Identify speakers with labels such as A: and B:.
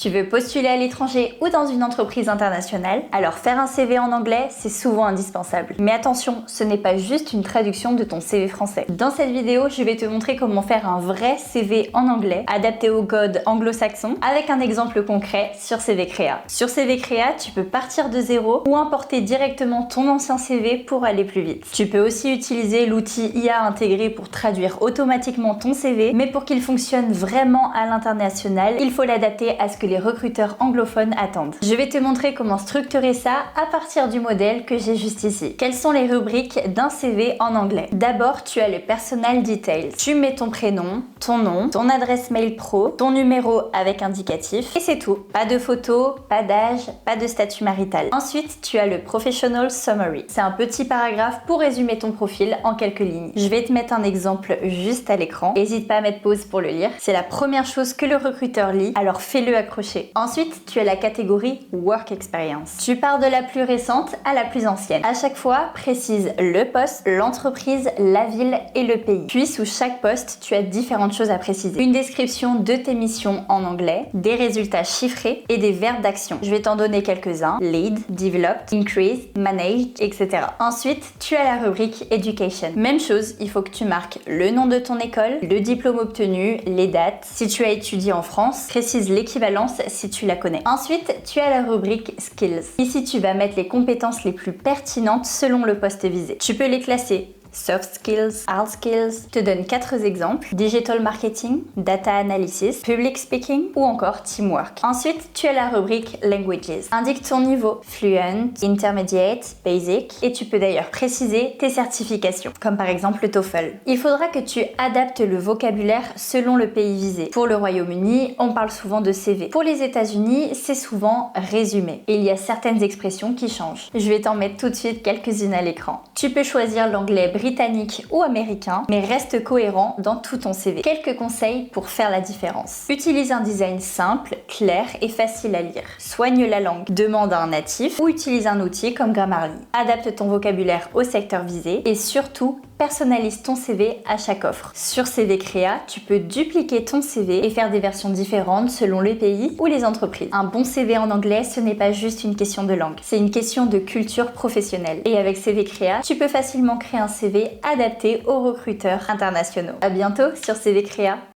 A: Tu veux postuler à l'étranger ou dans une entreprise internationale? Alors faire un CV en anglais, c'est souvent indispensable. Mais attention, ce n'est pas juste une traduction de ton CV français. Dans cette vidéo, je vais te montrer comment faire un vrai CV en anglais, adapté au code anglo-saxon, avec un exemple concret sur CV Créa. Sur CV Créa, tu peux partir de zéro ou importer directement ton ancien CV pour aller plus vite. Tu peux aussi utiliser l'outil IA intégré pour traduire automatiquement ton CV, mais pour qu'il fonctionne vraiment à l'international, il faut l'adapter à ce que les recruteurs anglophones attendent. Je vais te montrer comment structurer ça à partir du modèle que j'ai juste ici. Quelles sont les rubriques d'un CV en anglais? D'abord, tu as le personal details. Tu mets ton prénom, ton nom, ton adresse mail pro, ton numéro avec indicatif et c'est tout. Pas de photo, pas d'âge, pas de statut marital. Ensuite, tu as le professional summary. C'est un petit paragraphe pour résumer ton profil en quelques lignes. Je vais te mettre un exemple juste à l'écran. N'hésite pas à mettre pause pour le lire. C'est la première chose que le recruteur lit, alors fais-le accrocher. Ensuite, tu as la catégorie Work Experience. Tu pars de la plus récente à la plus ancienne. À chaque fois, précise le poste, l'entreprise, la ville et le pays. Puis, sous chaque poste, tu as différentes choses à préciser. Une description de tes missions en anglais, des résultats chiffrés et des verbes d'action. Je vais t'en donner quelques-uns. Lead, developed, increase, managed, etc. Ensuite, tu as la rubrique Education. Même chose, il faut que tu marques le nom de ton école, le diplôme obtenu, les dates. Si tu as étudié en France, précise l'équivalence si tu la connais. Ensuite, tu as la rubrique Skills. Ici, tu vas mettre les compétences les plus pertinentes selon le poste visé. Tu peux les classer soft skills, hard skills. Je te donne 4 exemples. Digital marketing, data analysis, public speaking ou encore teamwork. Ensuite, tu as la rubrique languages. Indique ton niveau, fluent, intermediate, basic et tu peux d'ailleurs préciser tes certifications, comme par exemple le TOEFL. Il faudra que tu adaptes le vocabulaire selon le pays visé. Pour le Royaume-Uni, on parle souvent de CV. Pour les États-Unis, c'est souvent résumé. Et il y a certaines expressions qui changent. Je vais t'en mettre tout de suite quelques-unes à l'écran. Tu peux choisir l'anglais britannique ou américain, mais reste cohérent dans tout ton CV. Quelques conseils pour faire la différence. Utilise un design simple, clair et facile à lire. Soigne la langue. Demande à un natif ou utilise un outil comme Grammarly. Adapte ton vocabulaire au secteur visé et surtout, personnalise ton CV à chaque offre. Sur CV Créa, tu peux dupliquer ton CV et faire des versions différentes selon les pays ou les entreprises. Un bon CV en anglais, ce n'est pas juste une question de langue, c'est une question de culture professionnelle. Et avec CV Créa, tu peux facilement créer un CV adapté aux recruteurs internationaux. À bientôt sur CV Créa.